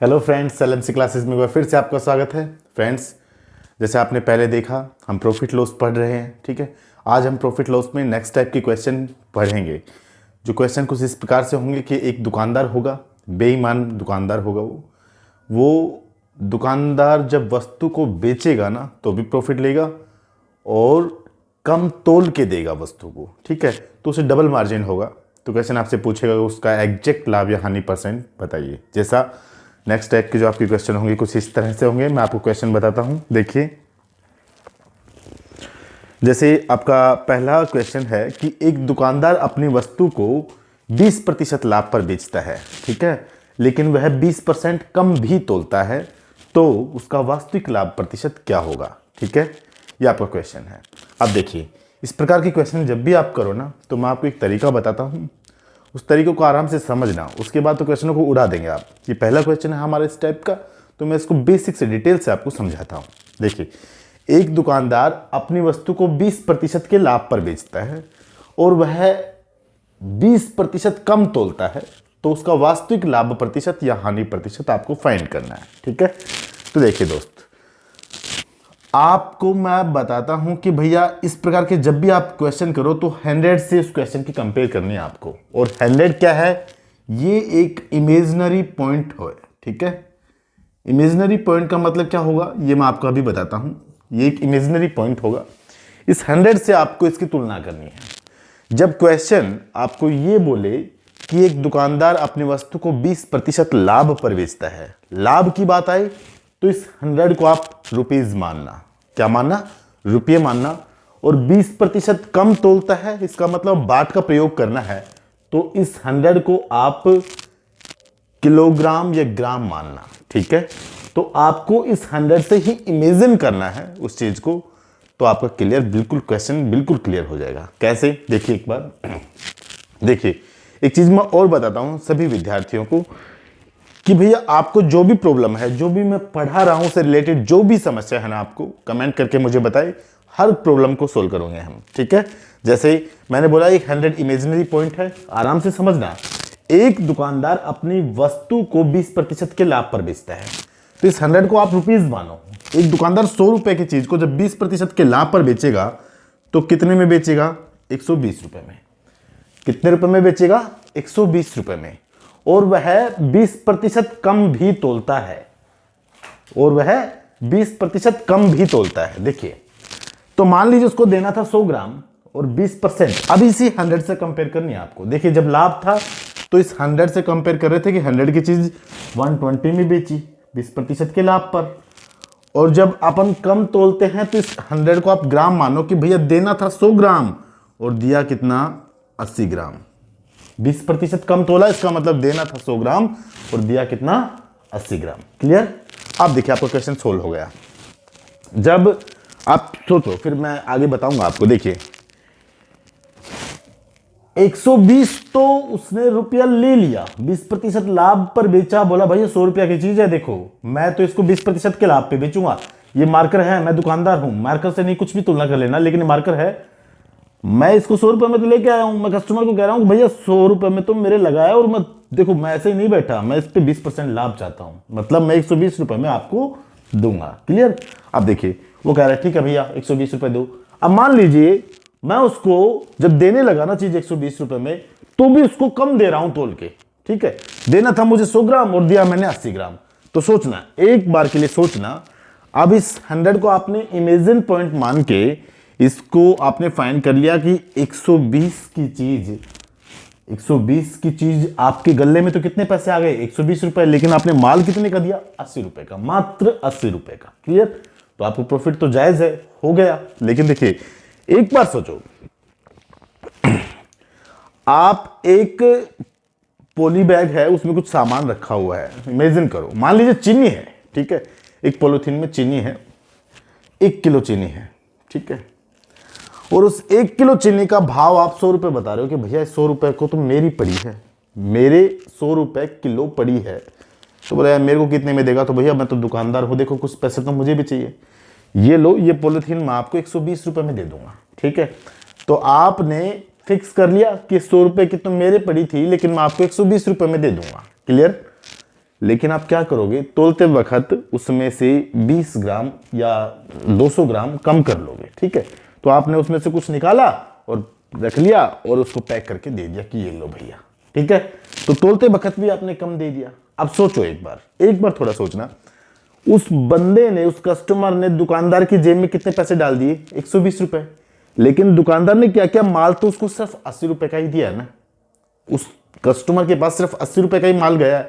Hello friends, LMC classes में एक बार फिर से आपका स्वागत है। फ्रेंड्स, जैसे आपने पहले देखा हम प्रॉफिट लॉस पढ़ रहे हैं, ठीक है। आज हम प्रॉफिट लॉस में नेक्स्ट टाइप के क्वेश्चन पढ़ेंगे। जो क्वेश्चन कुछ इस प्रकार से होंगे कि एक दुकानदार होगा, बेईमान दुकानदार होगा। वो दुकानदार जब वस्तु को बेचेगा ना तो भी प्रॉफिट लेगा और कम तोल के देगा वस्तु को, ठीक है, तो उसे डबल मार्जिन होगा। तो क्वेश्चन आपसे पूछेगा उसका एग्जैक्ट लाभ या हानि परसेंट बताइए। जैसा नेक्स्ट टाइप के जो आपके क्वेश्चन होंगे कुछ इस तरह से होंगे। मैं आपको क्वेश्चन बताता हूं, देखिए। जैसे आपका पहला क्वेश्चन है कि एक दुकानदार अपनी वस्तु को 20% लाभ पर बेचता है, ठीक है, लेकिन वह 20% कम भी तोलता है, तो उसका वास्तविक लाभ प्रतिशत क्या होगा, ठीक है। यह आपका क्वेश्चन है। अब देखिए, इस प्रकार के क्वेश्चन जब भी आप करो ना तो मैं आपको एक तरीका बताता हूं, उस तरीके को आराम से समझना, उसके बाद तो क्वेश्चनों को उड़ा देंगे आप। ये पहला क्वेश्चन है हमारे इस टाइप का, तो मैं इसको बेसिक से डिटेल से आपको समझाता हूँ। देखिए, एक दुकानदार अपनी वस्तु को 20% के लाभ पर बेचता है और वह 20% कम तोलता है, तो उसका वास्तविक लाभ प्रतिशत या हानि प्रतिशत आपको फाइंड करना है, ठीक है। तो देखिए दोस्त, आपको मैं बताता हूं कि भैया इस प्रकार के जब भी आप क्वेश्चन करो तो 100 से उस क्वेश्चन की कंपेयर करनी है आपको। और 100 क्या है? ये एक इमेजिनरी पॉइंट है, ठीक है। इमेजिनरी पॉइंट का मतलब क्या होगा ये मैं आपको अभी बताता हूं। ये एक इमेजिनरी पॉइंट होगा, इस 100 से आपको इसकी तुलना करनी है। जब क्वेश्चन आपको ये बोले कि एक दुकानदार अपनी वस्तु को 20% लाभ पर बेचता है, लाभ की बात आई तो इस 100 को आप रुपीज मानना। क्या मानना? रुपये मानना। और 20% कम तोलता है, इसका मतलब बाट का प्रयोग करना है, तो इस 100 को आप किलोग्राम या ग्राम मानना, ठीक है। तो आपको इस 100 से ही इमेजिन करना है उस चीज को, तो आपका क्लियर बिल्कुल क्वेश्चन बिल्कुल क्लियर हो जाएगा। कैसे? देखिए एक बार, देखिए एक चीज मैं और बताता हूं सभी विद्यार्थियों को कि भैया आपको जो भी प्रॉब्लम है, जो भी मैं पढ़ा रहा हूं से रिलेटेड जो भी समस्या है ना, आपको कमेंट करके मुझे बताए, हर प्रॉब्लम को सोल्व करोगे हम, ठीक है। जैसे मैंने बोला एक 100 इमेजिनरी पॉइंट है, आराम से समझना। एक दुकानदार अपनी वस्तु को 20% के लाभ पर बेचता है, तो इस 100 को आप रुपीज मानो। एक दुकानदार 100 रुपए की चीज को जब 20% के लाभ पर बेचेगा तो कितने में बेचेगा? 120 रुपए में। कितने रुपए में बेचेगा? 120 रुपए में। और वह 20% कम भी तोलता है, और वह 20% कम भी तोलता है। देखिए, तो मान लीजिए उसको देना था 100 ग्राम और 20%, अब इसी 100 से कंपेयर करनी है आपको। देखिए, जब लाभ था तो इस 100 से कंपेयर कर रहे थे कि 100 की चीज 120 में बेची 20% के लाभ पर। और जब अपन कम तोलते हैं तो इस 100 को आप ग्राम मानो कि भैया देना था 100 ग्राम और दिया कितना? 80 ग्राम। 20% कम तोला, इसका मतलब देना था 100 ग्राम और दिया कितना? 80 ग्राम। क्लियर? अब देखिए आपका क्वेश्चन सोल्व हो गया। जब आप सोचो, फिर मैं आगे बताऊंगा आपको। देखिए 120 तो उसने रुपया ले लिया, 20% लाभ पर बेचा, बोला भैया 100 रुपया की चीज है, देखो मैं तो इसको 20% के लाभ पे बेचूंगा। ये मार्कर है, मैं दुकानदार हूं, मार्कर से नहीं कुछ भी तुलना कर लेना, लेकिन मार्कर है, मैं इसको 100 रुपए में तो लेके आया हूं। मैं कस्टमर को कह रहा हूं भैया 100 रुपए में तो मेरे लगाया, और मैं देखो मैं ऐसे ही नहीं बैठा, मैं इस पे 20% लाभ चाहता हूं, मतलब मैं 120 रुपए में आपको दूंगा। क्लियर? अब देखिए वो कह रहा है ठीक है भैया 120 रुपए दो। अब मान लीजिए मैं उसको जब देने लगा ना चीज 120 रुपए में, तो भी उसको कम दे रहा हूं तोल के, ठीक है। देना था मुझे 100 ग्राम और दिया मैंने 80 ग्राम। तो सोचना, एक बार के लिए सोचना। अब इस 100 को आपने इमेजिन पॉइंट मान के इसको आपने फाइंड कर लिया कि 120 की चीज आपके गल्ले में तो कितने पैसे आ गए? 120 रुपए, लेकिन आपने माल कितने का दिया? 80 रुपए का, मात्र 80 रुपए का। क्लियर? तो आपको प्रॉफिट तो जायज है, हो गया। लेकिन देखिए एक बार सोचो, आप एक पोली बैग है, उसमें कुछ सामान रखा हुआ है, इमेजिन करो, मान लीजिए चीनी है, ठीक है। एक पॉलिथीन में चीनी है, 1 किलो चीनी है, ठीक है। और उस 1 किलो चीनी का भाव आप 100 रुपए बता रहे हो कि भैया 100 रुपए को तो मेरी पड़ी है, मेरे 100 रुपए किलो पड़ी है। तो बोला यार मेरे को कितने में देगा? तो भैया मैं तो दुकानदार हूं, देखो कुछ पैसे तो मुझे भी चाहिए, ये लो ये पॉलिथीन मैं आपको 120 रुपए में दे दूंगा, ठीक है। तो आपने फिक्स कर लिया कि 100 रुपए की तो मेरे पड़ी थी, लेकिन मैं आपको 120 रुपए में दे दूंगा। क्लियर? लेकिन आप क्या करोगे, तोलते वक्त उसमें से 20 ग्राम या 200 ग्राम कम कर लोगे, ठीक है। तो आपने उसमें से कुछ निकाला और रख लिया और उसको पैक करके दे दिया कि ये लो भैया, ठीक है। तो तोलते वक्त भी आपने कम दे दिया। अब सोचो एक बार थोड़ा सोचना, उस बंदे ने, उस कस्टमर ने दुकानदार की जेब में कितने पैसे डाल दिए, 120 रुपए। लेकिन दुकानदार ने क्या किया, माल तो उसको सिर्फ 80 रुपए का ही दिया है ना। उस कस्टमर के पास सिर्फ 80 रुपए का ही माल गया है,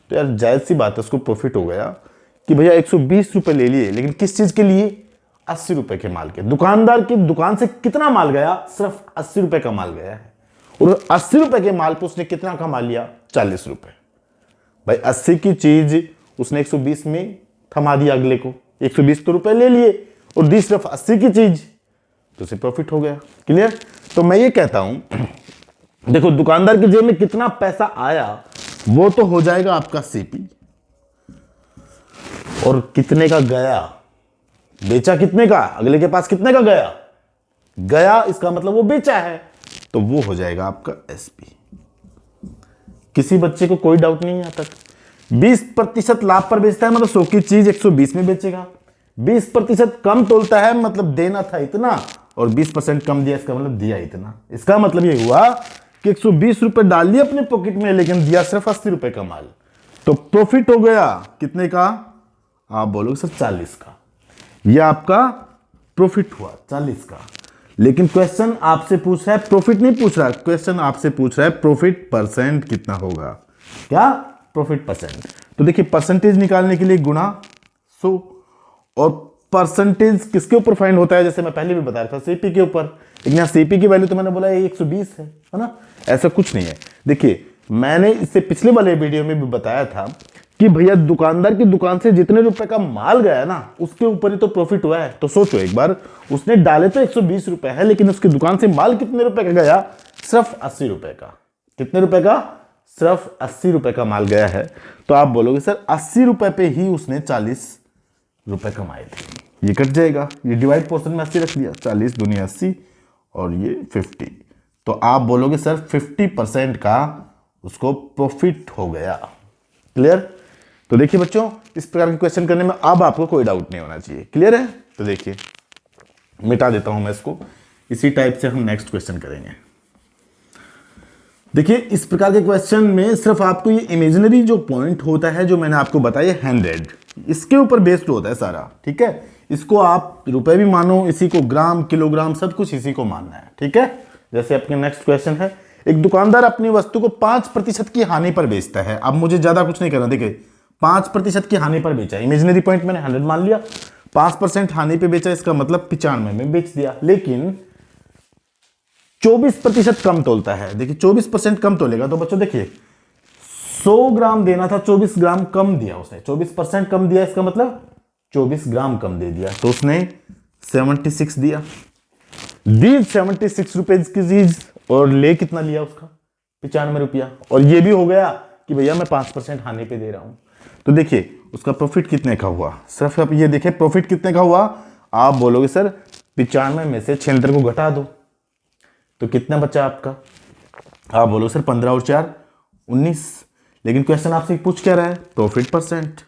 तो यार जायज सी बात है, उसको प्रॉफिट हो गया कि भैया 120 रुपए ले लिए, लेकिन किस चीज के लिए, 80 रुपए के माल के। दुकानदार की दुकान से कितना माल गया, सिर्फ 80 रुपए का माल गया है, और 80 रुपए के माल पे उसने कितना कमा लिया, 40 रुपए। भाई 80 की चीज उसने 120 में थमा दिया, अगले को 120 तो रुपए ले लिए और दी सिर्फ 80 की चीज, तो उसे प्रॉफिट हो गया। क्लियर। तो मैं ये कहता हूं, देखो दुकानदार की जेब में कितना पैसा आया वो तो हो जाएगा आपका सीपी, और कितने का गया, बेचा कितने का, अगले के पास कितने का गया, गया इसका मतलब वो बेचा है, तो वो हो जाएगा आपका एसपी। किसी बच्चे को कोई डाउट नहीं है यहाँ तक। 20% लाभ पर बेचता है मतलब 100 की चीज 120 में बेचेगा। 20% कम तोलता है मतलब देना था इतना, और 20% कम दिया इसका मतलब दिया इतना। इसका मतलब ये हुआ कि 120 रुपए डाल दिए अपने पॉकेट में, लेकिन दिया सिर्फ 80 रुपए का माल, तो प्रॉफिट हो गया कितने का, आप बोलोगे सर 40 का। यह आपका प्रॉफिट हुआ 40 का। लेकिन क्वेश्चन आपसे पूछ रहा है, प्रॉफिट नहीं पूछ रहा, क्वेश्चन आपसे पूछ रहा है प्रॉफिट परसेंट कितना होगा। क्या, प्रॉफिट परसेंट। तो देखिए परसेंटेज निकालने के लिए गुणा 100, और परसेंटेज किसके ऊपर फाइंड होता है, जैसे मैं पहले भी बताया था सीपी के ऊपर, लेकिन यहाँ सीपी की वैल्यू तो मैंने बोला 120 है ना, ऐसा कुछ नहीं है। देखिए मैंने इससे पिछले वाले वीडियो में भी बताया था कि भैया दुकानदार की दुकान से जितने रुपए का माल गया ना उसके ऊपर ही तो प्रॉफिट हुआ है। तो सोचो एक बार, उसने डाले तो 120 रुपए है, लेकिन उसकी दुकान से माल कितने रुपए का गया, सिर्फ 80 रुपए का। कितने रुपए का, सिर्फ 80 रुपए का माल गया है। तो आप बोलोगे सर 80 रुपए पे ही उसने 40 रुपए कमाए थे, ये कट जाएगा, ये डिवाइड पोर्शन में 80 रख दिया, 40 दूनी 80 और ये 50। तो आप बोलोगे सर 50% का उसको प्रॉफिट हो गया। क्लियर। तो देखिए बच्चों, इस प्रकार के क्वेश्चन करने में अब आपको कोई डाउट नहीं होना चाहिए। क्लियर है। तो देखिए मिटा देता हूं मैं इसको, इसी टाइप से हम नेक्स्ट क्वेश्चन करेंगे। देखिए इस प्रकार के क्वेश्चन में सिर्फ आपको ये इमेजिनरी जो पॉइंट होता है जो मैंने आपको बताया 100, इसके ऊपर बेस्ड होता है सारा, ठीक है। इसको आप रुपए भी मानो, इसी को ग्राम किलोग्राम सब कुछ इसी को मानना है, ठीक है। जैसे अपने नेक्स्ट क्वेश्चन है, एक दुकानदार अपनी वस्तु को 5% की हानि पर बेचता है। अब मुझे ज्यादा कुछ नहीं करना, देखिए 5% की हानि पर बेचा, इमेजिनरी पॉइंट मैंने 100 मान लिया, 5% हानि पे बेचा, इसका मतलब 95 में बेच दिया। लेकिन 24% कम तोलता है। देखिए 24% कम तोलेगा तो बच्चों देखिए 100 ग्राम देना था, 24 ग्राम कम दिया उसने, 24% कम दिया, इसका मतलब 24 ग्राम कम दे दिया, तो उसने 76 दिया, दी 76 रुपए की चीज, और ले कितना लिया उसका, 95 रुपया। और ये भी हो गया कि भैया मैं 5% हानि पे दे रहा हूं। तो देखिए उसका प्रॉफिट कितने का हुआ, सिर्फ आप ये देखिए प्रॉफिट कितने का हुआ। आप बोलोगे सर 95 में से 76 को घटा दो तो कितना बचा आपका, आप बोलो सर 15 और 4 19। लेकिन क्वेश्चन आपसे पूछ क्या रहा है, प्रॉफिट परसेंट।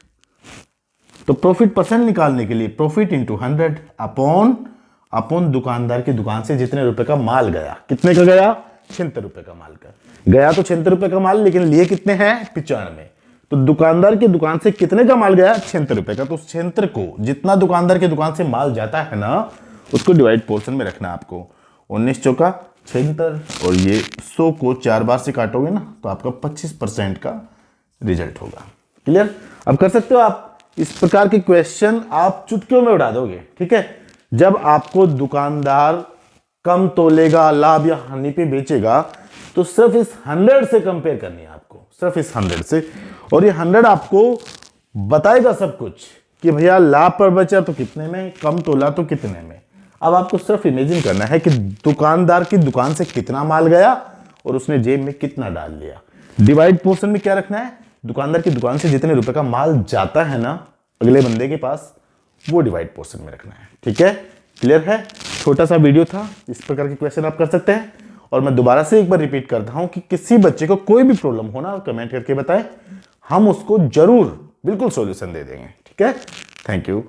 तो प्रॉफिट परसेंट निकालने के लिए प्रॉफिट इंटू 100 अपॉन दुकानदार की दुकान से जितने रुपए का माल गया, कितने का गया, 76 रुपए का माल का गया, तो 76 रुपए का माल, लेकिन लिए कितने हैं, 95। तो दुकानदार की दुकान से कितने का माल गया, 76 रुपए का। तो 76 को जितना दुकानदार की दुकान से माल जाता है ना उसको डिवाइड पोर्शन में रखना आपको, 19 चौका 76, और ये 100 को 4 बार से काटोगे ना तो आपका 25% का रिजल्ट होगा। क्लियर। अब कर सकते हो आप इस प्रकार के क्वेश्चन, आप चुटकियों में उड़ा दोगे, ठीक है। जब आपको दुकानदार कम तोलेगा, लाभ या हानि पे बेचेगा, तो सिर्फ इस 100 से कंपेयर करनी है आपको, सिर्फ इस 100 से, और ये 100 आपको बताएगा सब कुछ कि भैया लाभ पर बचा तो कितने में, कम तोला तो कितने में। अब आपको सिर्फ इमेजिन करना है कि दुकानदार की दुकान से कितना माल गया और उसने जेब में कितना डाल लिया। डिवाइड पोर्शन में क्या रखना है, दुकानदार की दुकान से जितने रुपए का माल जाता है ना अगले बंदे के पास, वो डिवाइड पोर्शन में रखना है, ठीक है। क्लियर है। छोटा सा वीडियो था, इस प्रकार के क्वेश्चन आप कर सकते हैं। और मैं दोबारा से एक बार रिपीट करता हूं कि किसी बच्चे को कोई भी प्रॉब्लम हो ना कमेंट करके बताएं, हम उसको जरूर बिल्कुल सॉल्यूशन दे देंगे। ठीक है, थैंक यू।